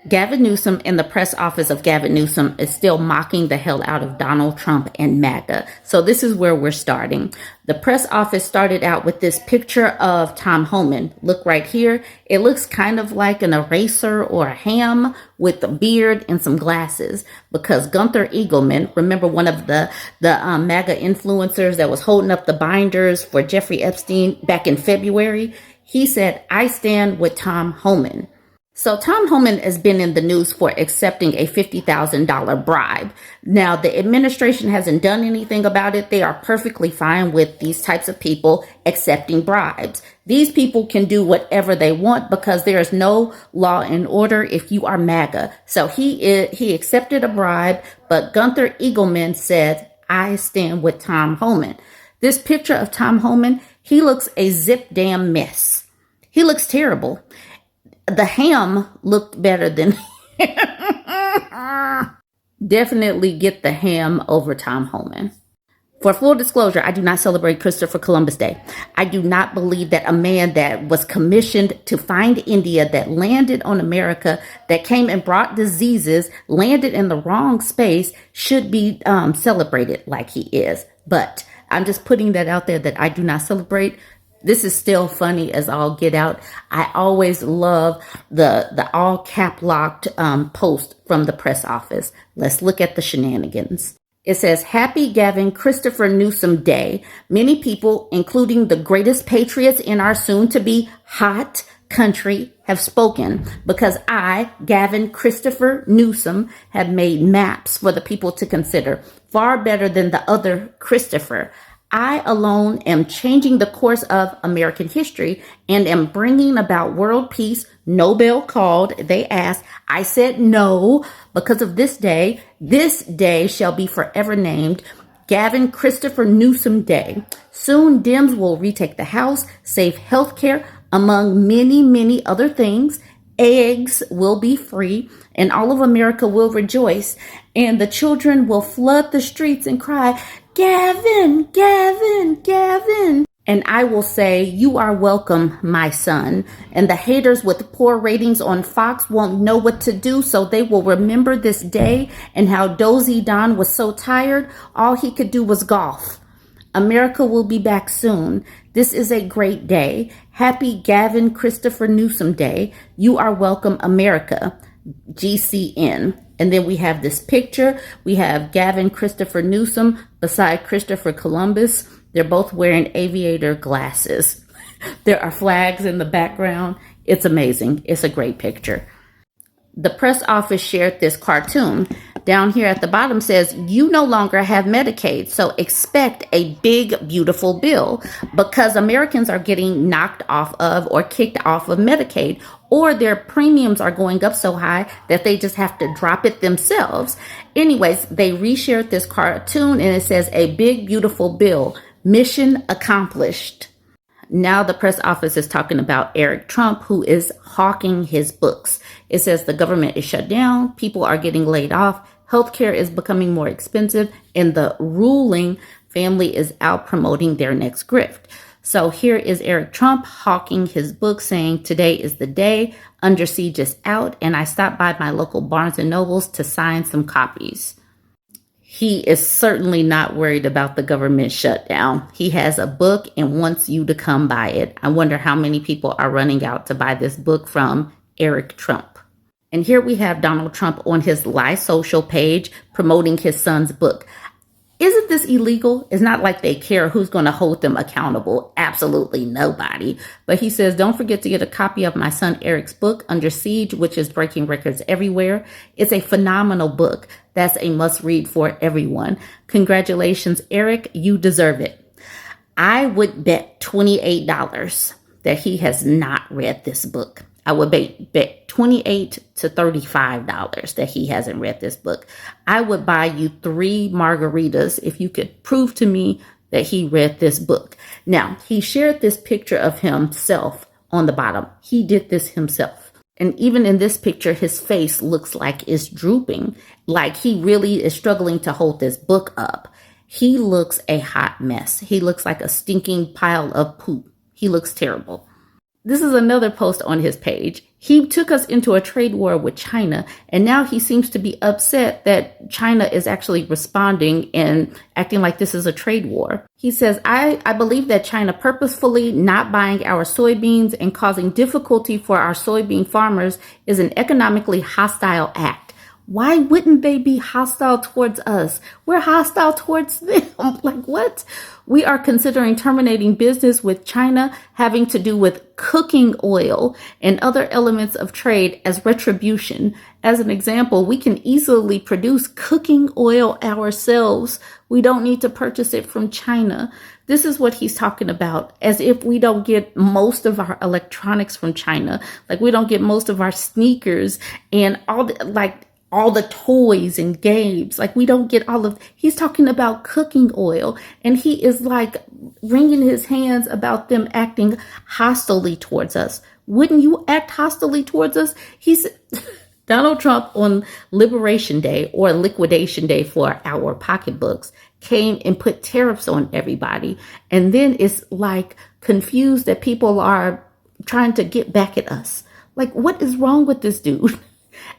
Gavin Newsom and the press office of Gavin Newsom is still mocking the hell out of Donald Trump and MAGA. So this is where we're starting. The press office started out with this picture of Tom Homan. Look right here. It looks kind of like an eraser or a ham with a beard and some glasses, because Gunther Eagleman, remember one of the MAGA influencers that was holding up the binders for Jeffrey Epstein back in February, he said, "I stand with Tom Homan." So Tom Homan has been in the news for accepting a $50,000 bribe. Now, the administration hasn't done anything about it. They are perfectly fine with these types of people accepting bribes. These people can do whatever they want because there is no law and order if you are MAGA. So he accepted a bribe, but Gunther Eagleman said, "I stand with Tom Homan." This picture of Tom Homan, he looks a zip damn mess. He looks terrible. The ham looked better than definitely get the ham over Tom Homan. For full disclosure, I do not celebrate Christopher Columbus Day. I do not believe that a man that was commissioned to find India, that landed on America, that came and brought diseases, landed in the wrong space, should be celebrated like he is. But I'm just putting that out there that I do not celebrate. This is still funny as all get out. I always love the all cap locked post from the press office. Let's look at the shenanigans. It says, "Happy Gavin Christopher Newsom Day. Many people, including the greatest patriots in our soon to be hot country, have spoken because I, Gavin Christopher Newsom, have made maps for the people to consider, far better than the other Christopher. I alone am changing the course of American history and am bringing about world peace. Nobel called, they asked. I said no because of this day. This day shall be forever named Gavin Christopher Newsom Day. Soon Dems will retake the House, save healthcare, among many, many other things. Eggs will be free and all of America will rejoice. And the children will flood the streets and cry, 'Gavin, Gavin, Gavin.' And I will say, 'You are welcome, my son.' And the haters with poor ratings on Fox won't know what to do, so they will remember this day and how Dozy Don was so tired, all he could do was golf. America will be back soon. This is a great day. Happy Gavin Christopher Newsom Day. You are welcome, America. GCN." And then we have this picture. We have Gavin Christopher Newsom beside Christopher Columbus. They're both wearing aviator glasses. There are flags in the background. It's amazing. It's a great picture. The press office shared this cartoon. Down here at the bottom says, "You no longer have Medicaid, so expect a big, beautiful bill," because Americans are getting knocked off of or kicked off of Medicaid, or their premiums are going up so high that they just have to drop it themselves. Anyways, they reshared this cartoon and it says, "A big, beautiful bill. Mission accomplished." Now the press office is talking about Eric Trump, who is hawking his books. It says the government is shut down, people are getting laid off, healthcare is becoming more expensive, and the ruling family is out promoting their next grift. So here is Eric Trump hawking his book saying, "Today is the day, Under Siege is out, and I stopped by my local Barnes and Nobles to sign some copies." He is certainly not worried about the government shutdown. He has a book and wants you to come buy it. I wonder how many people are running out to buy this book from Eric Trump. And here we have Donald Trump on his Lie Social page promoting his son's book. Isn't this illegal? It's not like they care who's going to hold them accountable. Absolutely nobody. But he says, "Don't forget to get a copy of my son Eric's book, Under Siege, which is breaking records everywhere. It's a phenomenal book. That's a must read for everyone. Congratulations, Eric. You deserve it." I would bet $28 that he has not read this book. I would bet $28 to $35 that he hasn't read this book. I would buy you 3 margaritas if you could prove to me that he read this book. Now, he shared this picture of himself on the bottom. He did this himself. And even in this picture, his face looks like it's drooping, like he really is struggling to hold this book up. He looks a hot mess. He looks like a stinking pile of poop. He looks terrible. This is another post on his page. He took us into a trade war with China, and now he seems to be upset that China is actually responding and acting like this is a trade war. He says, I believe that China purposefully not buying our soybeans and causing difficulty for our soybean farmers is an economically hostile act. Why wouldn't they be hostile towards us? We're hostile towards them. Like, what? We are considering terminating business with China having to do with cooking oil and other elements of trade as retribution. As an example, we can easily produce cooking oil ourselves. We don't need to purchase it from China. This is what he's talking about, as if we don't get most of our electronics from China. Like, we don't get most of our sneakers and all the toys and games. Like, we don't get all of, he's talking about cooking oil, and he is like wringing his hands about them acting hostilely towards us. Wouldn't you act hostilely towards us? He's Donald Trump on Liberation Day, or Liquidation Day for our pocketbooks, came and put tariffs on everybody. And then it's like confused that people are trying to get back at us. Like, what is wrong with this dude?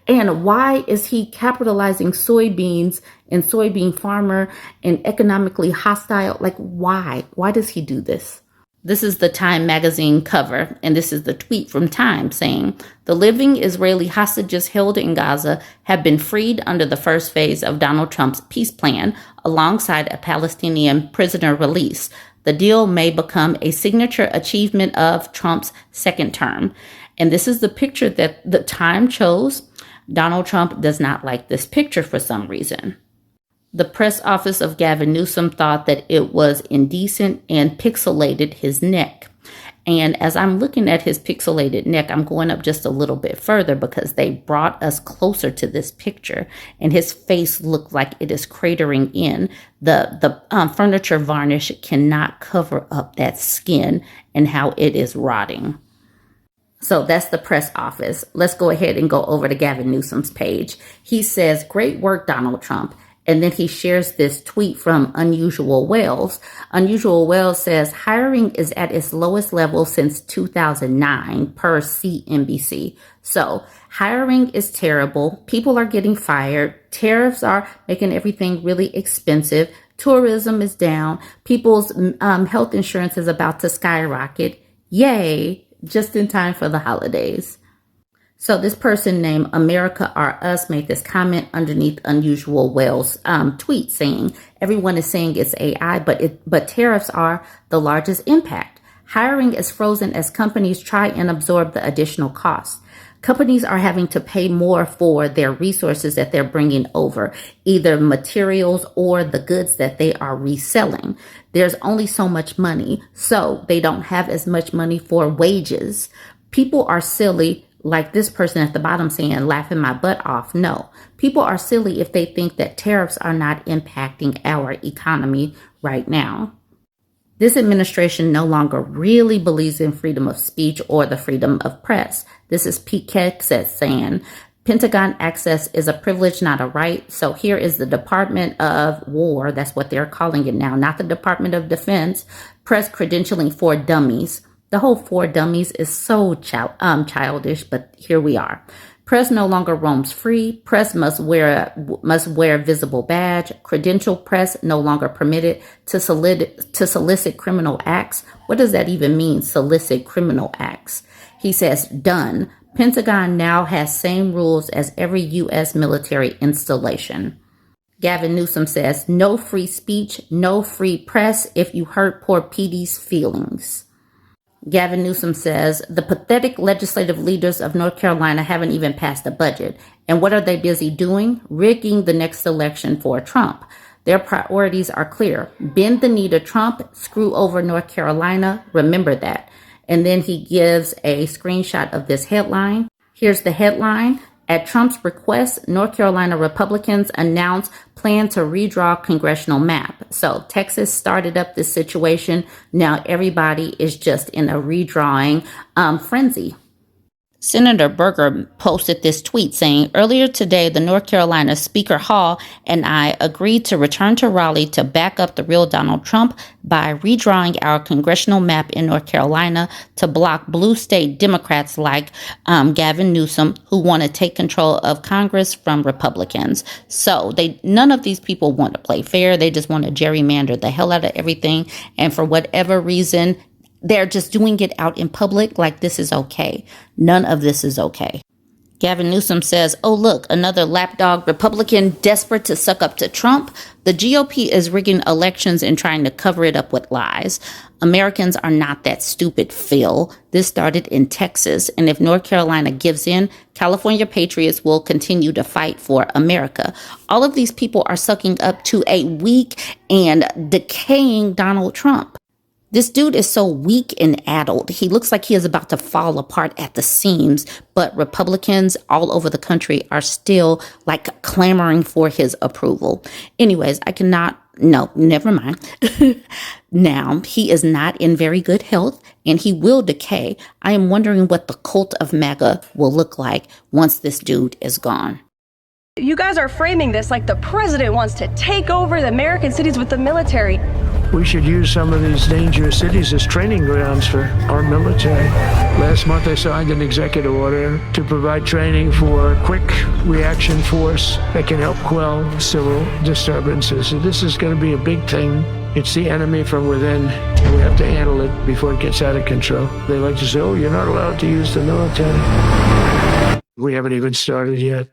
And why is he capitalizing soybeans and soybean farmer and economically hostile? Like, why? Why does he do this? This is the Time magazine cover, and this is the tweet from Time saying, "The living Israeli hostages held in Gaza have been freed under the first phase of Donald Trump's peace plan, alongside a Palestinian prisoner release. The deal may become a signature achievement of Trump's second term." And this is the picture that the Time chose. Donald Trump does not like this picture for some reason. The press office of Gavin Newsom thought that it was indecent and pixelated his neck. And as I'm looking at his pixelated neck, I'm going up just a little bit further because they brought us closer to this picture, and his face looked like it is cratering in. The furniture varnish cannot cover up that skin and how it is rotting. So that's the press office. Let's go ahead and go over to Gavin Newsom's page. He says, "Great work, Donald Trump." And then he shares this tweet from Unusual Wales. Unusual Wales says, "Hiring is at its lowest level since 2009 per CNBC. So hiring is terrible. People are getting fired. Tariffs are making everything really expensive. Tourism is down. People's health insurance is about to skyrocket. Yay, just in time for the holidays." So this person named America Are Us made this comment underneath Unusual Wales tweet saying, "Everyone is saying it's AI, but tariffs are the largest impact. Hiring is frozen as companies try and absorb the additional costs. Companies are having to pay more for their resources that they're bringing over, either materials or the goods that they are reselling. There's only so much money, so they don't have as much money for wages. People are silly," like this person at the bottom saying, "laughing my butt off." No, people are silly if they think that tariffs are not impacting our economy right now. This administration no longer really believes in freedom of speech or the freedom of press. This is Pete Hegseth saying, "Pentagon access is a privilege, not a right. So here is the Department of War," that's what they're calling it now, not the Department of Defense, "press credentialing for dummies." The whole "for dummies" is so childish, but here we are. "Press no longer roams free. Press must wear visible badge. Credential press no longer permitted to solicit criminal acts." What does that even mean, solicit criminal acts? He says, "Done. Pentagon now has same rules as every U.S. military installation." Gavin Newsom says, "No free speech, no free press if you hurt poor PD's feelings." Gavin Newsom says, "The pathetic legislative leaders of North Carolina haven't even passed a budget. And what are they busy doing? Rigging the next election for Trump. Their priorities are clear. Bend the knee to Trump, screw over North Carolina. Remember that." And then he gives a screenshot of this headline. Here's the headline. "At Trump's request, North Carolina Republicans announce plan to redraw congressional map." So Texas started up this situation. Now everybody is just in a redrawing frenzy. Senator Berger posted this tweet saying, earlier today, the North Carolina Speaker Hall and I agreed to return to Raleigh to back up the real Donald Trump by redrawing our congressional map in North Carolina to block blue state Democrats like Gavin Newsom, who want to take control of Congress from Republicans. So none of these people want to play fair. They just want to gerrymander the hell out of everything. And for whatever reason, they're just doing it out in public like this is okay. None of this is okay. Gavin Newsom says, oh, look, another lapdog Republican desperate to suck up to Trump. The GOP is rigging elections and trying to cover it up with lies. Americans are not that stupid, Phil. This started in Texas. And if North Carolina gives in, California patriots will continue to fight for America. All of these people are sucking up to a weak and decaying Donald Trump. This dude is so weak and addled. He looks like he is about to fall apart at the seams, but Republicans all over the country are still like clamoring for his approval. Anyways, never mind. Now, he is not in very good health and he will decay. I am wondering what the cult of MAGA will look like once this dude is gone. You guys are framing this like the president wants to take over the American cities with the military. We should use some of these dangerous cities as training grounds for our military. Last month I signed an executive order to provide training for quick reaction force that can help quell civil disturbances. So this is going to be a big thing. It's the enemy from within. We have to handle it before it gets out of control. They like to say, oh, you're not allowed to use the military. We haven't even started yet.